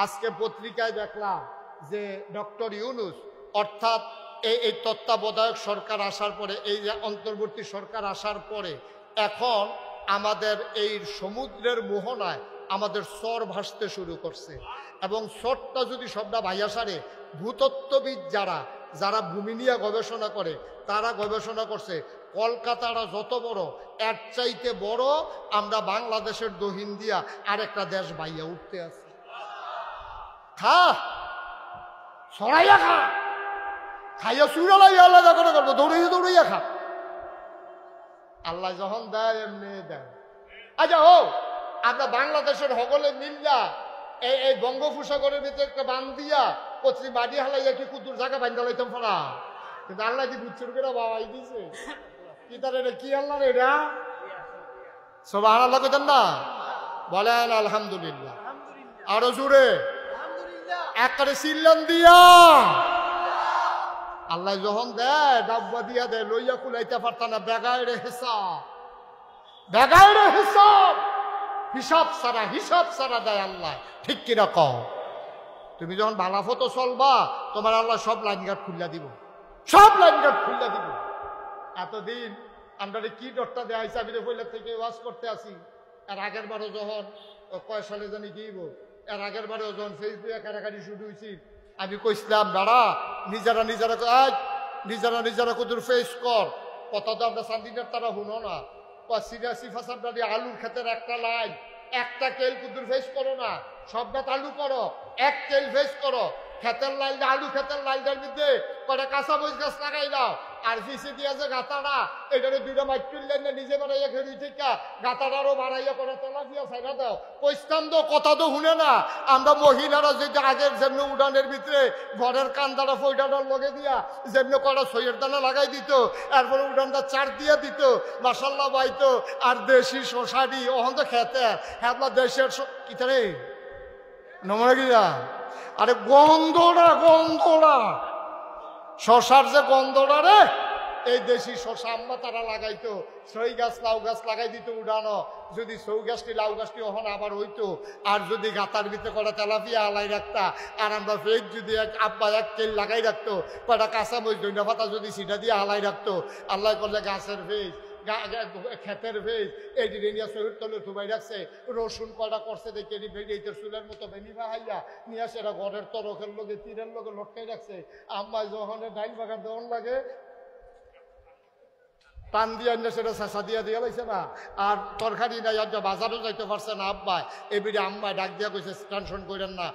আজকে পত্রিকায় দেখলাম যে ডক্টর ইউনূস অর্থাৎ এই তত্ত্বাবধায়ক সরকার আসার পরে, এই যে অন্তর্বর্তী সরকার আসার পরে এখন আমাদের এই সমুদ্রের মোহনায় আমাদের চর ভাসতে শুরু করছে। এবং চরটা যদি সবটা ভাইয়া সারে, ভূতত্ত্ববিদ যারা ভূমি নিয়ে গবেষণা করে তারা গবেষণা করছে কলকাতাটা যত বড়, এর চাইতে বড় আমরা বাংলাদেশের দহিন দিয়া আরেকটা দেশ বাইয়া উঠতে আছি। খা সরাইয়া খা, খাইয়া চুরালাই আলাদা করে করবো, দৌড়াইয়া দৌড়াইয়া খা। আল্লাহ যখন দেয় এমনি দেয়। আচ্ছা ও আমরা বাংলাদেশের হগলে মিল্লা এই বঙ্গোপসাগরের ভিতরে একটা বান দিয়া কচি বাড়ি হালাইয়া কি কুতুর জায়গা বান্ধা লাইতাম ফরা, কিন্তু আল্লাহ কি বুঝছেন করে বাবাই দিছে কি তার এটা কি আল্লাহ রে এটা সবাই আল্লাহ কইতেন না, বলেন আলহামদুলিল্লাহ। আরো জোরে একবারে চিল্লান দিয়া। আল্লাহ যখন দেয় ডাব্বা দিয়া দেয়, লইয়া কুলাইতে পারত না, বেগাইরে হিসাব, বেগাইরে হিসাব, হিসাব সারা দেয় আল্লাহ। ঠিক কিনা কও? তুমি যখন বালাফতো চলবা তোমার আল্লাহ সব লাইন গার্ড খুললা দিব, সব লাইন গার্ড খুললা দিব। এতদিন আমরা কি ডরটা দেয় আইসা, আমি পয়লা থেকে ওয়াজ করতে আসি। আর আগের বারও যখন কয় সালে জানি গিয়েব, এর আগের বারেও যখন ফেসবুকে কাটাকাটি শুরু হয়েছি, আমি কইছিলাম দাঁড়া নিজেরা কুদুর ফেস কর। কথা তো আমরা সান্দিনের তারা শুনো না। আলুর ক্ষেতের একটা লাইন, একটা কেল কুদুর ফেস করো না, সবটা আলু করো, এক কেল ফেস করো। ক্ষেতের লাইন আলু ক্ষেতের লাইনটার মধ্যে কটা কাঁচা মরিচ গাছ লাগাই দাও, আর পিছে দিয়া যে গাতাটা এটারে দুইটা মাইকুল লাইন নিজে বানাইয়া খেলি ঠিকা গাতাটারও বানাইয়া করে তেলা দিয়া সাইডা দাও। কইস্তাম তো কথা তো শুনে না। আমরা মহিলারা যদি আগের যেমনি উড়ানের ভিতরে ঘরের কান্দাটা ফইটাটার লগে দিয়া যেমনি কটা সইয়ের দানা লাগাই দিত, এরপরে উড়ানটা চার দিয়া দিত, মাসাল্লাহ বাইতো। আর দেশি শশারি ওখান তো খেতে হ্যাঁ দেশের কিতারে নমরা গিয়া, আরে গন্ধটা শশার যে গন্ধটা রে, এই দেশি শশা আম্মা তারা লাগাইতো। সই গাছ লাউ গাছ লাগাই দিত উড়ানো, যদি সৌ গাছটি লাউ গাছটি ওখানে আবার হইতো। আর যদি গাতার ভিতরে কটা তেলাপিয়া আলাই রাখতা, আর আমরা ফেক যদি আব্বা এক তেল লাগাই রাখতো, কটা কাঁচা মরিচ ধনিয়া পাতা যদি সিটা দিয়ে হালাই রাখতো, আল্লাহ করলে গাছের ফেজ ক্ষেতের ভেজ এটি নিয়ে শহীদ তলে ধুবাই রাখছে। রসুন কয়টা করছে দেখে এইটার চুলের মতো বেনি বাহাইয়া নিয়ে আসে এরা ঘরের তরকের লোকে তীরের লোকে লটকাই রাখছে। আম্মায় যখন ডাইল বাগান দেওয়ান লাগে টান দিয়া নিয়ে সেটা চেঁচা দিয়া দিয়া লাইছে না, আর তরকারি নাই, আর বাজারও যাইতে পারছে না। আব্বাই এবারে আম্মায় ডাক দিয়া কইছে টেনশন করেন না,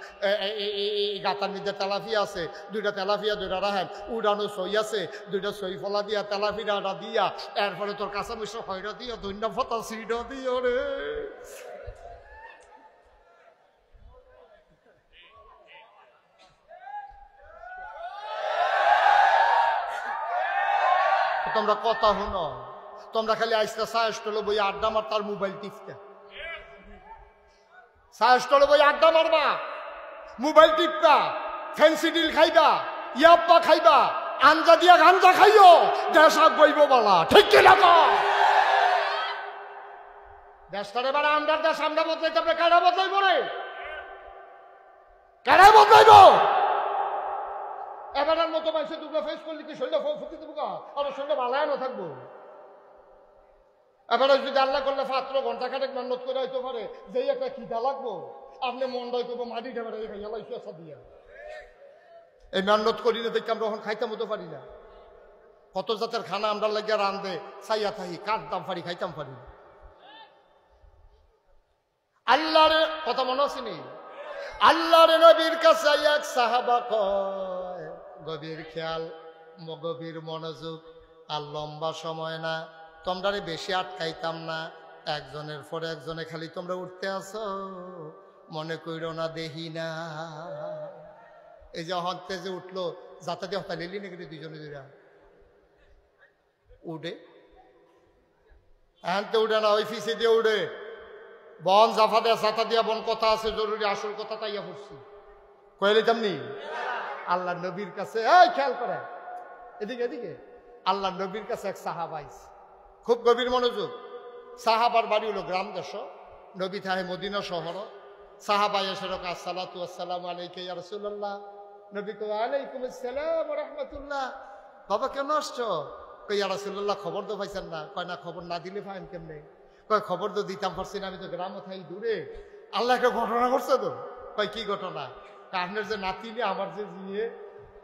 এই গাতার মধ্যে তেলাপিয়া আছে, দুইটা তেলাপিয়া দুইটা রাখেন, উড়ানো সই আছে, দুইটা সই ফলা দিয়া তেলাপিয়াটা দিয়া এরপরে তোর কাঁচা মিশ্র হয়রা দিয়া ধন্যা ফতা সিটা দিয়া রে। তোমরা কথা শুনো, তোমরা খালি আইসটা চা স্টলে বই আড্ডা মার, তার মোবাইল টিপতে চা স্টলে বই আড্ডা মারবা, মোবাইল টিপবা, ফ্যান্সি ডিল খাইবা, ইয়াব্বা খাইবা, আঞ্জা দিয়া গাঞ্জা খাইও, দেশ বইব বলা। ঠিক কি লাগা দেশটারে বারা আমরার দেশ আমরা বদলাইতে আপনি কারা বদলাইব রে, কারা বদলাইব? এবারের মতো মানুষ দুটো ফেস করলে কি শরীরটা ফুটি দেবো গা, আর শরীরটা ভালো থাকবো। এবারে যদি আল্লাহ করলে 7 ঘন্টা খাটেক মেহনত করে হইতে পারে, যেই একটা খিদা লাগবো আপনি মনটাই করবো মাটি ঢেবে খাইয়া লাইছো আসা দিয়া। এই মেহনত করি না দেখে আমরা এখন খাইতাম হতে পারি না। কত জাতের খানা আমরা লাগিয়া রান্ধে চাইয়া থাকি, কাটতাম পারি, খাইতাম পারি। আল্লাহর কথা মনে আছে নি? আল্লাহর নবীর কাছে এক সাহাবা কয়, গভীর খেয়াল, গভীর মনোযোগ, আর লম্বা সময় না, তোমরা বেশি আটকাইতাম না, একজনের পরে একজনে খালি তোমরা উঠতে আসো, মনে কইরো না দেহি না। এই যে হতে যে উঠলো যাতে দিয়ে হতা লিলি নাকি দুজনে দুইরা উঠে, এখন তো উঠে না, ওই ফিসে দিয়ে উঠে বন জাফা দেয়া ছাতা দিয়া বন কথা আছে জরুরি, আসল কথা তাইয়া পড়ছি কইলে তেমনি। আল্লাহ নবীর কাছে এই খেয়াল করে এদিকে এদিকে, আল্লাহ নবীর কাছে এক সাহাবা আইছে, খুব গভীর মনোযোগ। সাহাবার বাড়ি হলো গ্রাম দেশ, নবী থাকে মদিনা শহর। সাহাবা এসে রক আসসালাতু আসসালামু আলাইকা ইয়া রাসূলুল্লাহ। নবী কয় ওয়ালাইকুম আসসালাম ওয়া রাহমাতুল্লাহ। বাবা কেন আসছো? কই ইয়া রাসূলুল্লাহ খবর তো পাইছেন না? কয় না, খবর না দিলে পাইন কেমনে? কয় খবর তো দিতাম পারছি না, আমি তো গ্রামে থাই দূরে। আল্লাহ একটা ঘটনা করছে তো। কয় কি ঘটনা? আপনার যে নাতিনে আমার যে জিয়ে,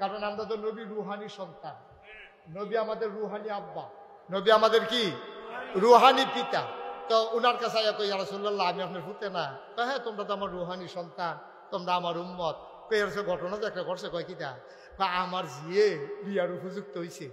কারণ আমরা তো নবী রুহানি সন্তান, নবী আমাদের রুহানি আব্বা, নবী আমাদের কি রুহানি পিতা। তো উনার কাছে কই ইয়া রাসূলুল্লাহ আমি আপনার ফুতে না? কয় হ্যাঁ তোমরা তো আমার রুহানি সন্তান, তোমরা আমার উম্মত। কই এর ঘটনা তো একটা করছে। কয় কিটা? আমার জিয়ে বিয়ার উপযুক্ত হয়েছে।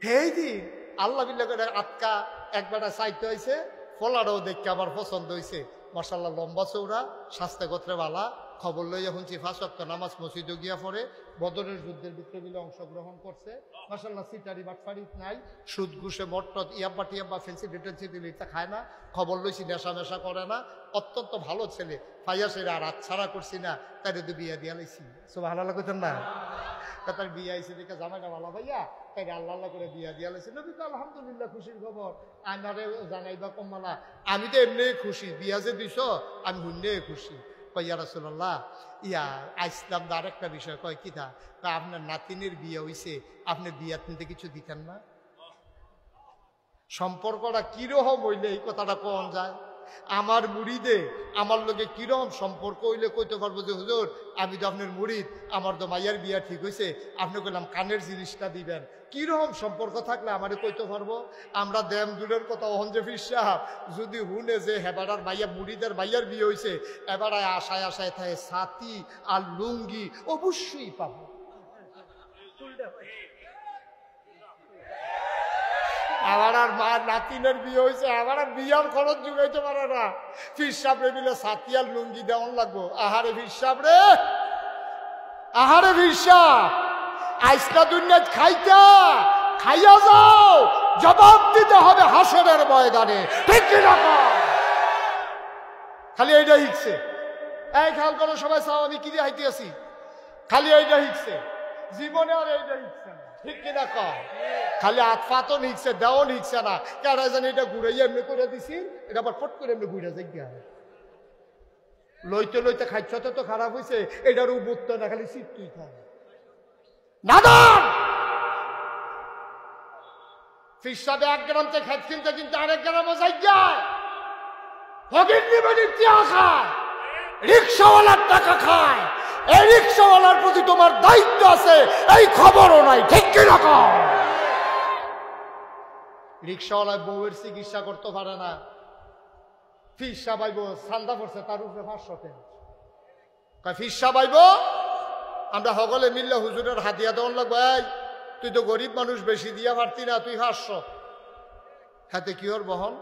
হেই দিন আল্লাহ বিল্লাহ করে আটকা একবারটা চাইতে হয়েছে, ফলারও দেখতে আমার পছন্দ হয়েছে। মাশাআল্লাহ লম্বা চৌড়া, স্বাস্থ্য গোত্রে বালা। খবর লইয়া শুনছি 5 ওয়াক্ত নামাজ মসজিদে গিয়া পড়ে, বদরের যুদ্ধের ভিতরে মিলে অংশগ্রহণ করছে। মাশাআল্লাহ সিটারি বাটফারি নাই, সুদ ঘুষে মটট ইয়াব্বা টিয়াব্বা ফেন্সি ডিটেন্সি দিলে এটা খায় না। খবর লইছি নেশা মেশা করে না, অত্যন্ত ভালো ছেলে। ফাইয়া সেরা আর আচ্ছাড়া করছি না, তাই তো বিয়া দিয়া লাইছি। সুবহানাল্লাহ কইতেন না? তার বিয়া আইসে দেখে জামাইটা ভালো ভাইয়া, তাই আল্লাহ আল্লাহ করে বিয়া দিয়া লাইছে। নবী তো আলহামদুলিল্লাহ খুশির খবর, আমারে জানাইবা কম্মালা। আমি তো এমনি খুশি, বিয়া যে দিছ আমি হুন্নে খুশি। কয় ইয়া রাসূলুল্লাহ ইয়া আইসলাম দা আরেকটা বিষয়। কয় কি তা? আপনার নাতিনের বিয়ে হইছে, আপনি বিয়া নিতে কিছু দিতেন না? সম্পর্কটা কিরকম হইলে এই কথাটা কোন যায়? আমার মুরিদে আমার লোকে কিরকম সম্পর্ক হইলে কইতে পারবো যে হুজুর আমি তো আপনার মুরিদ, আমার তো মাইয়ার বিয়া ঠিক হয়েছে, আপনি কইলাম কানের জিনিসটা দিবেন। কিরকম সম্পর্ক থাকলে আমারে কইতে পারবো? আমরা দেম দূরের কথা ওহন যে ফির সাহেব যদি হুনে যে হেবারার মাইয়া মুরিদের মাইয়ার বিয়ে হয়েছে, এবারে আশায় আশায় থাকে ছাতি আর লুঙ্গি অবশ্যই পাবো। আমার আর মা নাতিনের বিয়ে হয়েছে, আমার আর বিয়ার খরচ জুগাইতে পারে না। ফির সাবরে মিলে ছাতি আর লুঙ্গি দেওয়ান লাগবো। আহারে ফির সাবরে, আহারে ফির সাব, আইসকা দুনিয়া খাইতা খাইয়া যাও, জবাব দিতে হবে হাসরের ময়দানে, ঠিক কিনা? খালি এইটা হিকছে, এই খেয়াল করো সবাই, চাও আমি কি দিয়ে হাইতে আছি? খালি এইটা হিকছে জীবনে, আর এইটা হিকছে না, ঠিক কিনা? খালি আতফাতও নিচ্ছে, দেও নিচ্ছে না। কেরা জানি এটা ঘুরাইয়া এমনি করে দিছি, এটা আবার ফট করে এমনি ঘুরে যাই গিয়া লইতে লইতে খাইছতে তো খারাপ হয়েছে, এটার উবুত্ত না, খালি সিট্টুই খায় নাদান। ফিসাবে 1 গ্রাম থেকে খেত কিনতে কিনতে আরেক গ্রামও যাই যায়, ফকির নিবেদির টিয়া খায়, রিক্সাওয়ালার টাকা খায়। এই রিক্সাওয়ালার প্রতি তোমার দায়িত্ব আছে, এই খবরও নাই, ঠিক কিনা? রিক্সাওয়ালায় বউয়ের চিকিৎসা করতে পারে না, ফিসা পাইব সান্দা পড়ছে তার উপরে 500 টাকা। ফিসা পাইব আমরা সকলে মিললে হুজুরের হাতিয়া দেওয়ান লাগবো। এই তুই তো গরিব মানুষ, বেশি দিয়া পারতি না, তুই 500 হাতে কি ওর বহন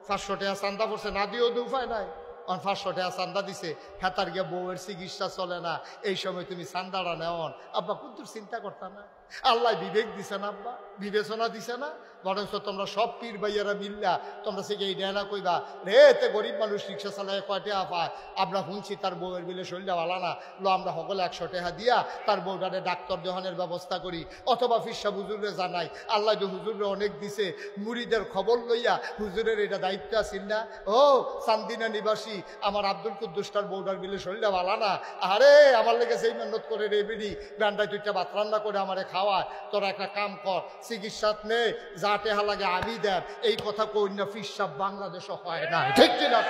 500 টাকা চান্দা পড়ছে, না দিয়েও তো উপায় নাই। 500 টাকা চান্দা দিছে, হেতার গিয়া বউয়ের চিকিৎসা চলে না, এই সময় তুমি চান্দাটা নেওয়ান। আব্বা কুদ্দুর চিন্তা করতা না? আল্লাহ বিবেক দিছে না আব্বা, বিবেচনা দিছে না? বরঞ্চ তোমরা সব পীর ভাইয়ারা মিল্লা তোমরা সে এই ডেনা কইবা রে এতে গরিব মানুষ রিক্সা চালায় কয় টাকা পায়, আমরা শুনছি তার বউয়ের বিলে শরীরটা ভালো না, লো আমরা সকলে 100 টাকা দিয়া তার বউটারে ডাক্তার দেওয়ানের ব্যবস্থা করি, অথবা ফিরসা হুজুরে জানাই। আল্লাহ তো হুজুরে অনেক দিছে, মুরিদের খবর লইয়া হুজুরের এটা দায়িত্ব আছে না। ও চান্দিনা নিবাসী আমার আব্দুল কুদ্দুসটার বউটার বিলে শরীরটা ভালো না, আরে আমার লেগে সেই মেহনত করে রে বেরি ব্যান্ডায় 2টা ভাত রান্না করে আমারে খাওয়ায়, তোরা একটা কাম কর, চিকিৎসা নে, যা টেহা লাগে আমি দেন। এই কথা কই না ফিরসাব বাংলাদেশও হয় না, ঠিক কিনা?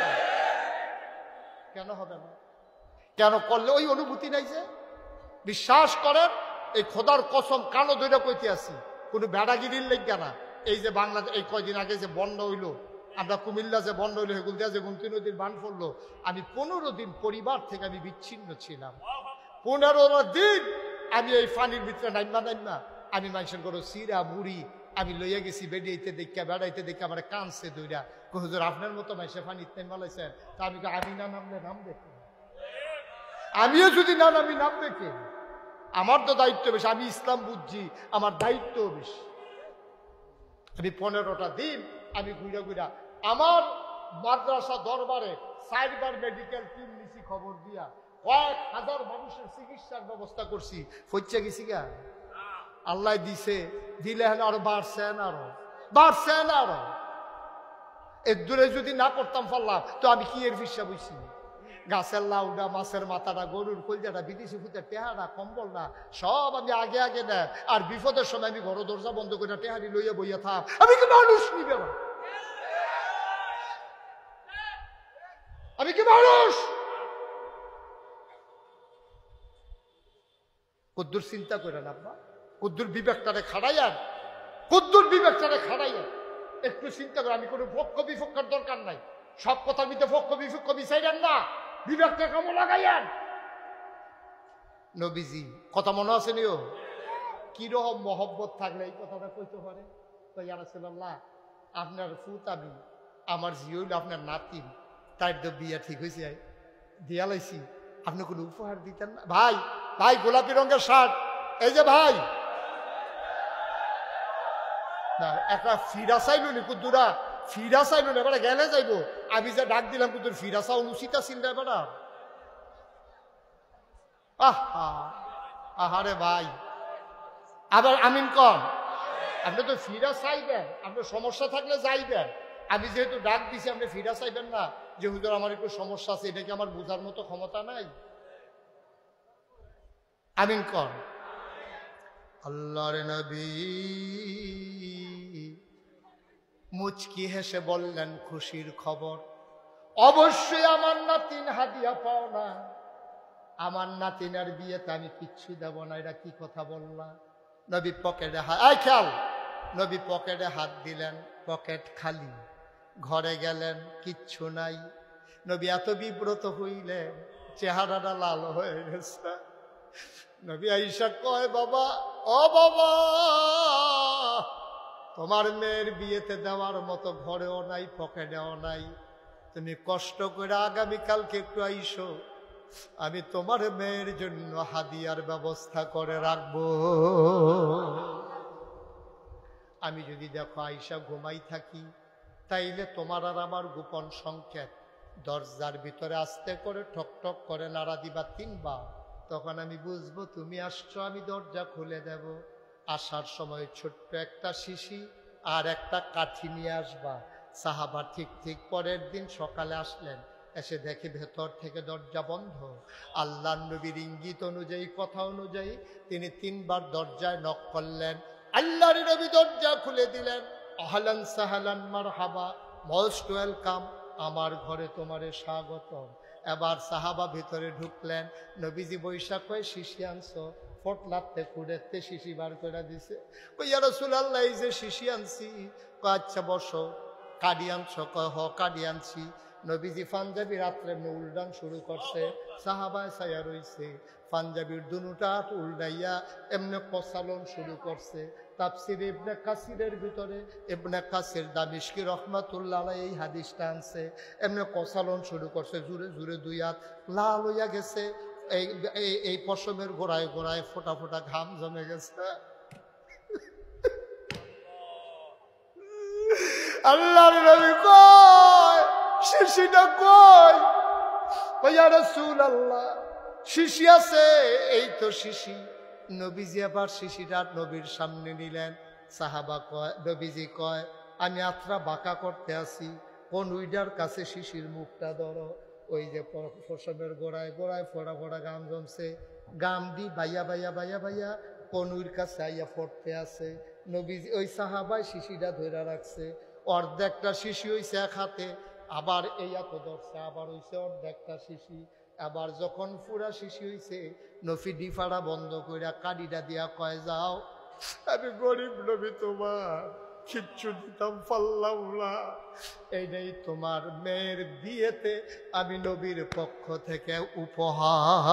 কেন হবে না? কেন করলে ওই অনুভূতি নাই যে? বিশ্বাস করেন, এই খোদার কসম কানো ধরে কইতে আসি, কোনো বেড়াগিরির লেগে না। এই যে বাংলাদেশ এই কয়দিন আগে যে বন্যা হইলো, আমরা কুমিল্লা যে বন্যা হইলো, হেগুল দেওয়া যে গুমতি নদীর বান পড়লো, আমি 15 দিন পরিবার থেকে আমি বিচ্ছিন্ন ছিলাম। 15 দিন আমি এই পানির ভিতরে নাইমা আমি মানুষের করো সিরা মুড়ি আমি লইয়া গেছি, বেড়াইতে দেখা বেড়াইতে দেখে আমার কানছে দইরা, হুজুর আপনার মতো মানুষে পানিতে মালাইছেন। তা আমি না নামলে নাম দেখে, আমিও যদি না নামি নাম দেখে, আমার তো দায়িত্ব বেশি, আমি ইসলাম বুঝছি, আমার দায়িত্ব বেশি। আমি 15টা দিন আমি ঘুরা আমার মাদ্রাসা দরবারে 4বার মেডিকেল টিম নিছি, খবর দিয়া কয়েক হাজার মানুষের চিকিৎসার ব্যবস্থা করছি। ফইচা গেছি গা, আল্লাহ দিছে, দিলে হলে আরো বাড়ছেন, এর দূরে যদি না করতাম পারলাম তো আমি কি এর ফিসা বইছি? গাছের লাউডা, মাছের মাথাটা, গরুর কলজাটা, বিদেশি ফুতের টেহারা, কম্বল না, সব আমি আগে আগে নেন। আর বিপদের সময় আমি ঘর দরজা বন্ধ করে টেহারি লইয়া বইয়া থাক। আমি কি মানুষ নিবে না? আমি কি মানুষ? কদ্দুর চিন্তা করেন আব্বা, কদ্দুর বিবেকটারে খাড়াইয়ান, কদ্দুর বিবেকটারে খাড়াইয়ান। একটু চিন্তা করে, আমি কোনো পক্ষ বিপক্ষের দরকার নাই, সব কথার মধ্যে পক্ষ বিপক্ষ বিচাইলেন না, বিবেকটা কেমন লাগাইয়ান। নবীজি কথা মনে আছে নিও, কিরকম মহব্বত থাকলে এই কথাটা কইতে পারে? ইয়া রাসূলুল্লাহ, আপনার ফুত আমি, আমার জি হইল আপনার নাতিন, তার তো বিয়া ঠিক হয়েছে, দিয়া লাইছি, আপনি কোনো উপহার দিতেন না? ভাই, ভাই গোলাপি রঙের শার্ট, এই যে ভাই, না একটা ফিরা চাইল নি কুদ্দুরা, ফিরা চাইল না, এবার গেলে যাইব। আমি যে ডাক দিলাম কুদ্দুর, ফিরা চা অনুচিত আছিল না এবার। আহারে ভাই, আবার আমিন কম, আপনি তো ফিরা চাইবেন, আপনার সমস্যা থাকলে যাইবেন। আমি যেহেতু ডাক দিছি, আপনি ফিরা চাইবেন না যে হুজুর আমার একটু সমস্যা আছে, এটা কি আমার বোঝার মতো ক্ষমতা নাই? আমিন কর। আল্লাহর নবী মুচকি হেসে বললেন, খুশির খবর, অবশ্যই আমার নাতিন হাদিয়া পাও না, আমার নাতিনের বিয়েতে আমি কিচ্ছু দেব না। এটা কি কথা বললা? নবী পকেটে খেয়াল, নবী পকেটে হাত দিলেন, পকেট খালি। ঘরে গেলেন, কিচ্ছু নাই। নবী এত বিব্রত হইলেন, চেহারাটা লাল হয়ে গেছে। নবী আয়েশা কয়, বাবা, ও বাবা, তোমার মেয়ের বিয়েতে দেওয়ার মতো ঘরেও নাই, পকেটেও নাই, তুমি কষ্ট করে আগামীকালকে একটু আইসো, আমি তোমার মেয়ের জন্য হাদিয়ার ব্যবস্থা করে রাখবো। আমি যদি দেখো আয়েশা ঘুমাই থাকি, তাইলে তোমার আর আমার গোপন সংকেত, দরজার ভিতরে আস্তে করে ঠক ঠক করে নাড়া দিবা 3 বার, তখন আমি বুঝবো তুমি আসছো, আমি দরজা খুলে দেব। আসার সময় ছোট্ট একটা শিশি আর একটা কাঠি নিয়ে আসবা। সাহাবা ঠিক ঠিক পরের দিন সকালে আসলেন, এসে দেখে ভেতর থেকে দরজা বন্ধ। আল্লাহর নবীর ইঙ্গিত অনুযায়ী, কথা অনুযায়ী তিনি 3 বার দরজায় নক করলেন। আল্লাহর নবী দরজা খুলে দিলেন। আহলান সাহলান মারহাবা, মোস্ট ওয়েলকাম, আমার ঘরে তোমারে স্বাগতম। এবার সাহাবা ভিতরে ঢুকলেন। নবীজি বৈশাখ হয়ে শিশি আনছো, ফটলাতে কুড়েতে শিশি বার করে দিছে। ইয়া রাসূলুল্লাহ, এই যে শিশি আনছি। আচ্ছা বসো। কাডি আনছো? হ কাডি আনছি। নবীজি পাঞ্জাবি রাত্রে উল্টান শুরু করছে, সাহাবায় ছায়া রইছে। পাঞ্জাবির দুটা উল্টাইয়া এমনি কসালন শুরু করছে। তাফসির ইবনে কাসিরের ভিতরে ইবনে কাসির দামিশকি রহমাতুল্লাহ আলাইহি এই হাদিসটা আনছে। এমনি কসালন শুরু করছে, জুড়ে জুড়ে 2 হাত লাল হইয়া গেছে। এই পশমের গোড়ায় গোড়ায় ফোটা ফোটা ঘাম জমে গেছে। আল্লাহর নবী কয়, শিশিটা কই? ইয়া রাসূলুল্লাহ, শিশি আছে, এই তো শিশি। নবীজি আবার শিশিটা নবীর সামনে নিলেন। সাহাবা কয়, নবীজি কয়, আমি আত্রা বাঁকা করতে আসি, কোন উইডার কাছে শিশির মুখটা ধরো। ওই যে পশমের গোড়ায় গোড়ায় ফোড়া ফোড়া গাম জমছে, গাম দি বাইয়া বাইয়া বাইয়া বাইয়া কনুইর কাছে আইয়া পড়তে আছে। নবীজি ওই সাহাবায় শিশিটা ধরে রাখছে। অর্ধেকটা শিশি হইছে এক হাতে, আবার এই এত ধরছে, আবার হইছে অর্ধেকটা শিশি। আবার যখন পুরা শিশি হইছে, নফি ডিফাড়া বন্ধ কইরা কাডিটা দিয়া কয়, যাও, আমি গরিব নবী, তোমার কিচ্ছু দিতাম পারলাম না, এইটাই তোমার মেয়ের বিয়েতে আমি নবীর পক্ষ থেকে উপহার।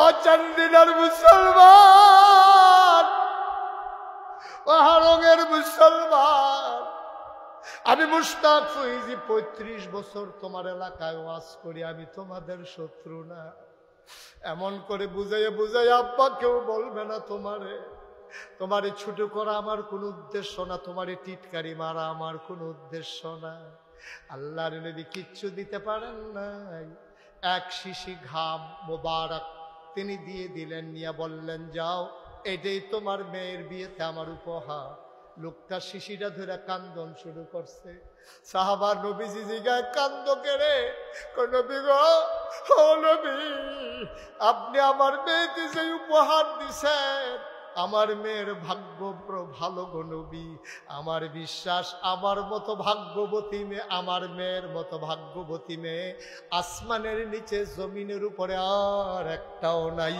ও চান্দিনার মুসলমান, ও হারঙের মুসলমান, আমি মুশতাক ফৈজি 35 বছর তোমার এলাকায় ওয়াজ করি, আমি তোমাদের শত্রু না। এমন করে বুঝাইয়া বুঝাইয়া আব্বা কেউ বলবে না তোমারে ছোট করা আমার কোন উদ্দেশ্য না, তোমারে টিটকারি মারা আমার কোন উদ্দেশ্য না। আল্লাহর নবী কিচ্ছু দিতে পারেন নাই, এক শিশি ঘাম মোবারক তিনি দিয়ে দিলেন, নিয়ে বললেন, যাও, এটাই তোমার মেয়ের বিয়েতে আমার উপহার। লোকটা শিশিটা ধরে কান্দন শুরু করছে। সাহাবার নবীজি জিগায়, কান্দ কেড়ে? নবী গো, ও নবী, আপনি আমার মেয়েকে যে উপহার দিছেন, আমার মেয়ের ভাগ্য ভালো গো নবী। আমার বিশ্বাস আমার মতো ভাগ্যবতী মেয়ে, আমার মেয়ের মতো ভাগ্যবতী মেয়ে আসমানের নিচে জমিনের উপরে আর একটাও নাই।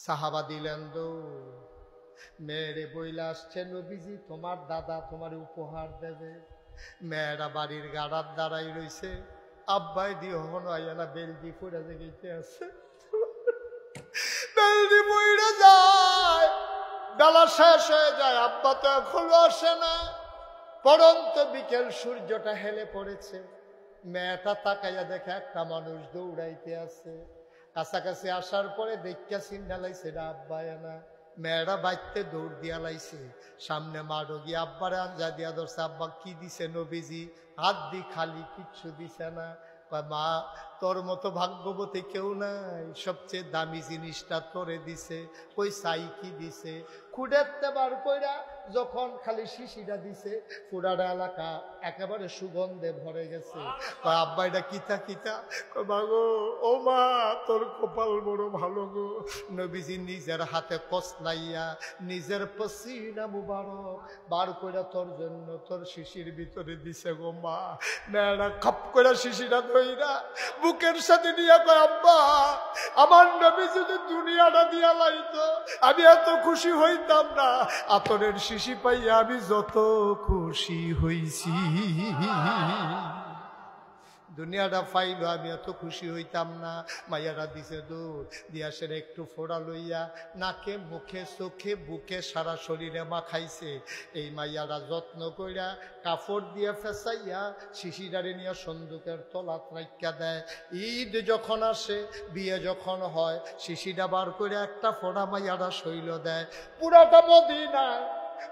সাহাবা দিলেন দৌড়। মেয়েরে বইলা আসছে, নবীজি তোমার দাদা তোমার উপহার দেবে। মেয়েরা বাড়ির গাড়ার দাঁড়াই রইছে। আব্বাই দিয়ে হন আইয়ানা বেলদি ফুড়া জেগেতে আছে। বেলদি বইরা যায়, বেলা শেষ হয়ে যায়, আব্বা তো এখনো আসে না। পরন্ত বিকেল, সূর্যটা হেলে পড়েছে। মেয়েটা তাকাইয়া দেখে একটা মানুষ দৌড়াইতে আছে। কাছাকাছি আসার পরে দেখা চিন্তা লাইছে এটা আব্বাই না। মেয়েরা বাইতে দৌড় দিয়া লাইছে। সামনে মারো গিয়ে আব্বারে আঞ্জা দিয়া ধরছে। আব্বা কি দিছে নবীজি? হাত দি খালি, কিচ্ছু দিছে না। মা, তোর মতো ভাগ্যবতী কেউ নাই, সবচেয়ে দামি জিনিসটা তোরে দিছে। কই চাই কি দিছে? খুঁড়েতে বার কইরা যখন খালি শিশিটা দিছে, পুরাটা এলাকা একেবারে সুগন্ধে ভরে গেছে। আব্বা এটা কিতা কিতা? মাগো, ও মা, তোর কপাল বড় ভালো গো। নবীজি নিজের হাতে কসলাইয়া নিজের পসিনা মুবারক বার কইরা তোর জন্য তোর শিশির ভিতরে দিছে গো মা। মেয়েরা খাপ করে শিশিটা ধইরা বুকের সাথে নিয়ে কয়, আব্বা, আমার নবী যদি দুনিয়াটা দিয়া লাইতো আমি এত খুশি হইতাম না। আতরের শিশি পাইয়া আমি যত খুশি হইছি। দুনিয়াটা পাইলো আমি এত খুশি হইতাম না। মাইয়ারা দিছে দৌড় দিয়া সেরে একটু ফোড়া লইয়া নাকে, মুখে, চোখে, বুকে, সারা শরীরে মাখাইছে। এই মাইয়ারা যত্ন কইরা কাপড় দিয়ে ফেসাইয়া শিশিরারে নিয়ে সন্দুকের তলাত রাইখা দেয়। ঈদ যখন আসে, বিয়ে যখন হয়, শিশিটা বার করে একটা ফোড়া মাইয়ারা শৈল দেয়। পুরাটা মদিনায়,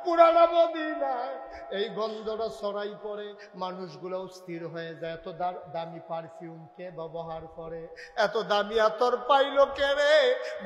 পুরানা মদিনায় এই গন্ধটা ছড়াই পড়ে। মানুষগুলো স্থির হয়ে যায়। এত দামি পারফিউম কে ব্যবহার করে? এত দামি আতর পাইলো কে রে?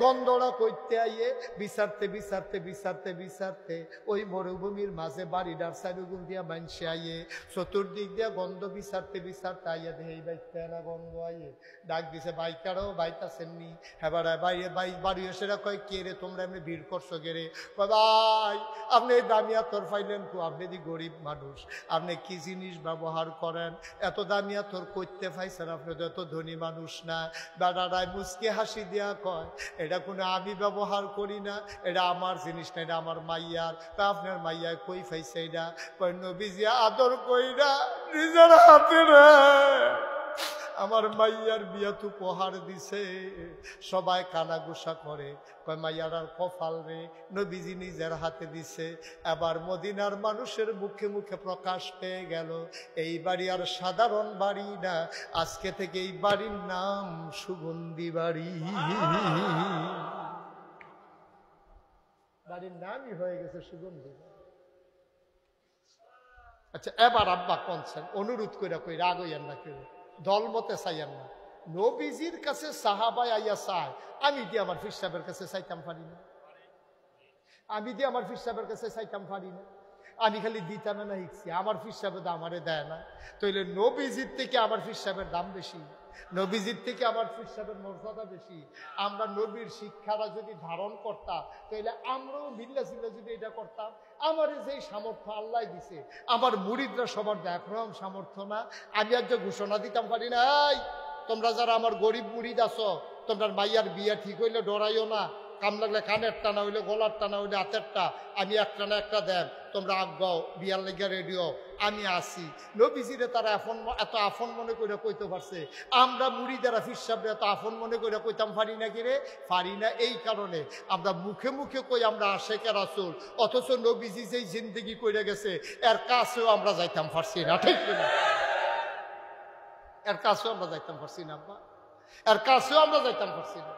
গন্ধটা কইতে আইয়ে বিচারতে বিচারতে বিচারতে বিচারতে ওই মরুভূমির মাঝে বাড়িটার চারিগুণ দিয়া মানসে আইয়ে, চতুর্দিক দিয়া গন্ধ বিচারতে বিচারতে আইয়া দেহে এই বাইতে না গন্ধ আইয়ে। ডাক দিছে, বাইকারও বাইতাছেননি? হ্যাঁ বাইরে বাড়ি এসে কয়, কে রে তোমরা এমনি ভিড় করছো কে রে? ভাই, আপনি দামি আতর পাইলেন কো? আপনি দি গরিব মানুষ, আপনি কি জিনিস ব্যবহার করেন? এত দামি আতর করতে পাইছেন? আপনি তো এত ধনী মানুষ না। বেড়ারায় মুচকে হাসি দিয়া কয়, এটা কোনো আমি ব্যবহার করি না, এটা আমার জিনিস না, এটা আমার মাইয়ার। তা আপনার মাইয়ায় কই পাইছে এটা? কই নবীজি আদর কইরা নিজের হাতে রে আমার মাইয়ার বিয়াত উপহার দিছে। সবাই কানাঘুষা করে, কয় মাইয়ার কপাল রে, নবীজি নিজের হাতে দিছে। এবার মদিনার মানুষের মুখে মুখে প্রকাশ পেয়ে গেল, এই বাড়ি আর সাধারণ বাড়ি না, আজকে থেকে এই বাড়ির নাম সুগন্ধি বাড়ি। বাড়ির নামই হয়ে গেছে সুগন্ধি। আচ্ছা, এবার আব্বা কনছেন, অনুরোধ করে কই, রাগ হইয়ান না, কেউ দলমতে চাইয়ান না। নবীজির কাছে সাহাবাই আইয়া চায়, আমি দিয়ে আমার পীর সাহেবের কাছে চাইতাম পারি না? আমি দিয়ে আমার পীর সাহেবের কাছে চাইতাম পারি না? আমি খালি দিতাম না শিখছি, আমার পীর সাহেবের দাম আমারে দেয় না। তাইলে নবীজির থেকে আমার পীর সাহেবের দাম বেশি, নবীজির থেকে আমার পীর সাহেবের মর্যাদা বেশি। আমরা নবীর শিক্ষাটা যদি ধারণ করতাম, তাইলে আমরাও মিল্লা জিল্লা যদি এটা করতাম। আমার যেই সামর্থ্য আল্লাহ দিছে, আমার মুরিদরা সবার একরকম সামর্থ্য না। আমি আজ ঘোষণা দিতাম পারি না, এই তোমরা যারা আমার গরিব মুরিদ আছো, তোমরা মাইয়ার বিয়া ঠিক হইলে ডরাইও না, কাম লাগলে কানের টানা হইলে, গলার টানা হইলে হাতেরটা, আমি একটা না একটা দেন, তোমরা আগাও, বিয়ার লেগে রেডিও, আমি আসি। নবীজিরে তারা এত আফন মনে করে কইতে পারছে, আমরা মুরিদারা পীর সাহেবরা এত আফন মনে করে কইতাম পারি না কি রে? পারি না। এই কারণে আমরা মুখে মুখে কই আমরা আশেকে রাসূল, অথচ নবীজি যেই জিন্দেগি কইরা গেছে এর কাছেও আমরা যাইতাম পারছি না। ঠিক না? এর কাছেও আমরা যাইতাম পারছি না, এর কাছেও আমরা যাইতাম পারছি না।